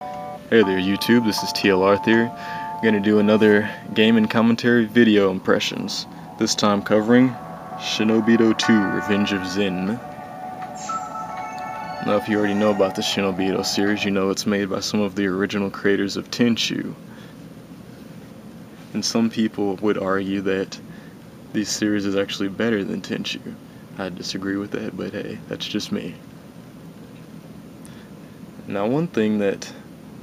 Hey there YouTube, this is TLR Theory. I'm going to do another game and commentary video impressions, this time covering Shinobido 2 Revenge of Zen. Now if you already know about the Shinobido series, you know it's made by some of the original creators of Tenchu. And some people would argue that this series is actually better than Tenchu. I disagree with that, but hey, that's just me. Now one thing that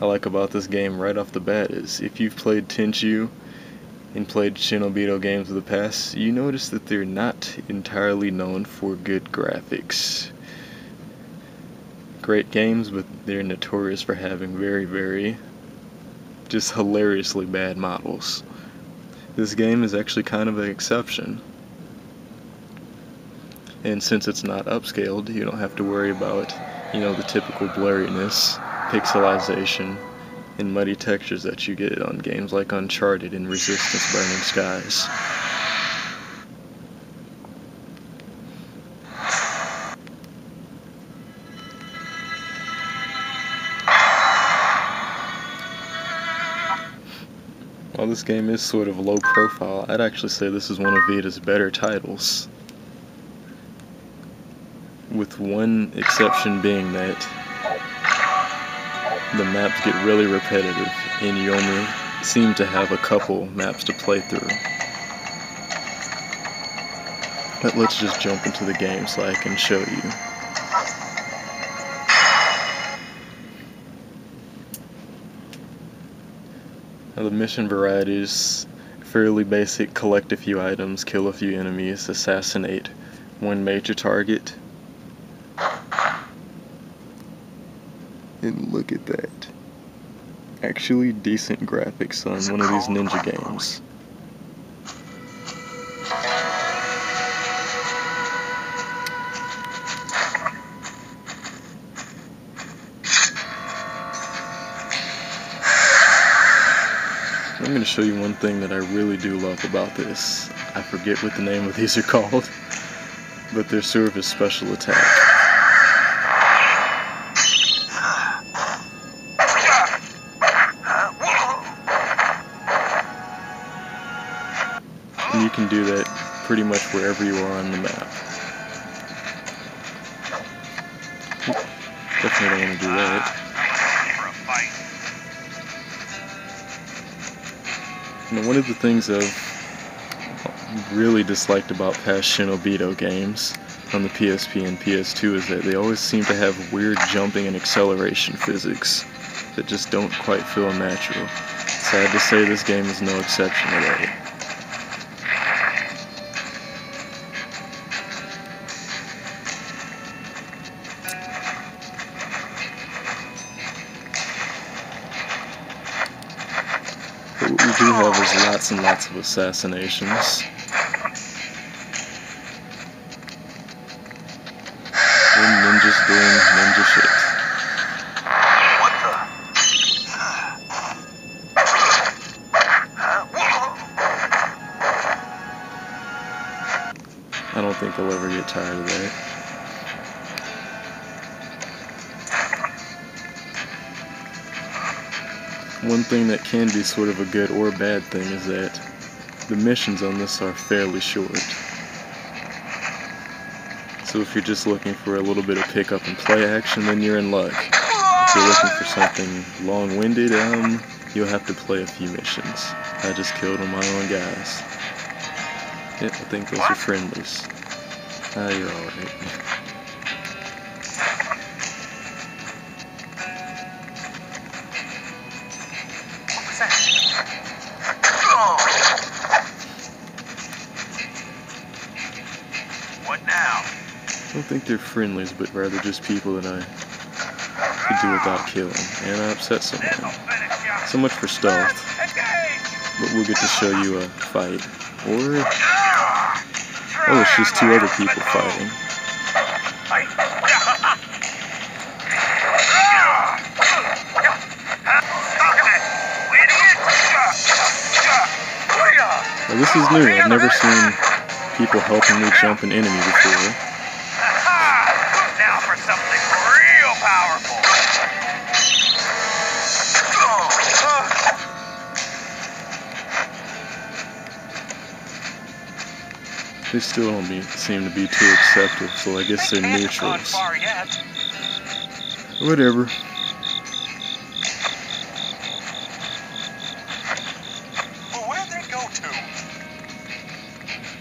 I like about this game right off the bat is if you've played Tenchu and played Shinobido games of the past, you notice that they're not entirely known for good graphics. Great games, but they're notorious for having very just hilariously bad models. This game is actually kind of an exception. And since it's not upscaled, you don't have to worry about, the typical blurriness, pixelization, and muddy textures that you get on games like Uncharted and Resistance Burning Skies. While this game is sort of low profile, I'd actually say this is one of Vita's better titles. With one exception being that the maps get really repetitive and you only seem to have a couple maps to play through. But let's just jump into the game so I can show you. Now the mission variety is fairly basic: collect a few items, kill a few enemies, assassinate one major target. And look at that. Actually decent graphics on one of these ninja games. I'm going to show you one thing that I really do love about this. I forget what the name of these are called, but they're sort of a special attack. And you can do that pretty much wherever you are on the map. Definitely don't want to do that. Now, one of the things I've really disliked about past Shinobido games on the PSP and PS2 is that they always seem to have weird jumping and acceleration physics that just don't quite feel natural. Sad to say this game is no exception to that. But what we do have is lots and lots of assassinations. And ninjas doing ninja shit. What the? I don't think they'll ever get tired of that. One thing that can be sort of a good or bad thing is that the missions on this are fairly short. So if you're just looking for a little bit of pick up and play action, then you're in luck. If you're looking for something long-winded, you'll have to play a few missions. I just killed all my own guys. Yep, I think those are friendlies. Ah, you're alright. What now? I don't think they're friendlies, but rather just people that I could do without killing, and I upset someone. So much for stealth, but we'll get to show you a fight. Or, oh, it's just two other people fighting. Now this is new. I've never seen people helping me jump an enemy before. Now for something real powerful. They still don't seem to be too accepting, so I guess they're neutrals. Whatever. Well, where'd they go to?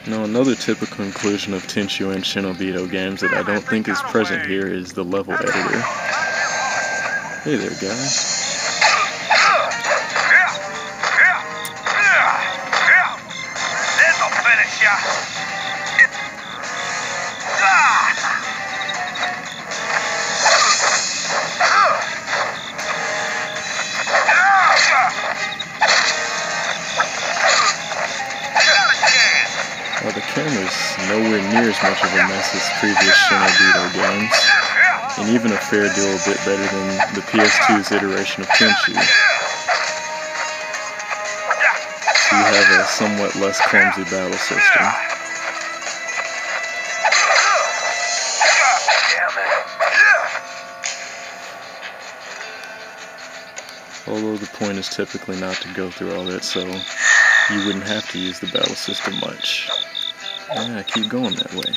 Now, another typical conclusion of Tenchu and Shinobido games that I don't think is present here is the level editor. Hey there, guy. This'll finish ya. Well, the camera's nowhere near as much of a mess as previous Shinobido games, and even a fair deal a bit better than the PS2's iteration of Tenchu. So you have a somewhat less clumsy battle system. Although the point is typically not to go through all that, so you wouldn't have to use the battle system much. Yeah, keep going that way.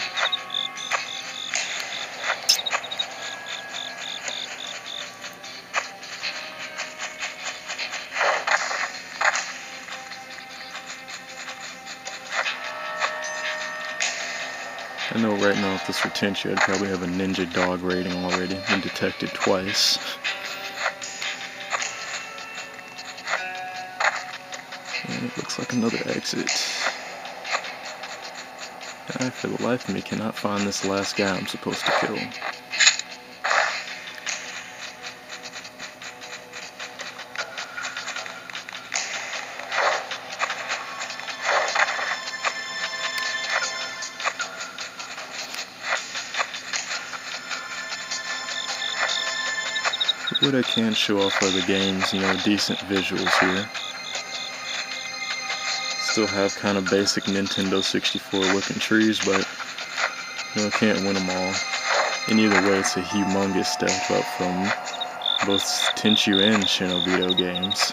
I know right now if this were Tenchu, I'd probably have a ninja dog rating already, been detected twice. And it looks like another exit. I, for the life of me, cannot find this last guy I'm supposed to kill. What I can show off are the game's, decent visuals here. Still have kind of basic Nintendo 64 looking trees, but can't win them all. And either way, it's a humongous step up from both Tenchu and Shinobido games.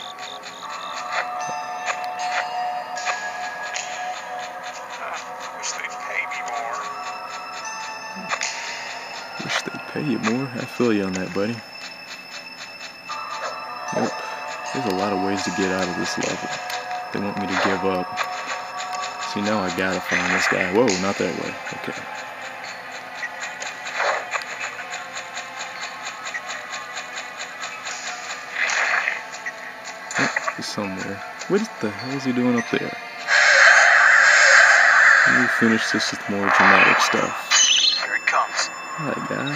Wish they'd pay me more. Wish they'd pay you more. I feel you on that, buddy. Nope. There's a lot of ways to get out of this level. They want me to give up. See, now I gotta find this guy. Whoa, not that way. Okay. Oh, he's somewhere. What the hell is he doing up there? Let me finish this with more dramatic stuff. Here it comes. Hi, guy.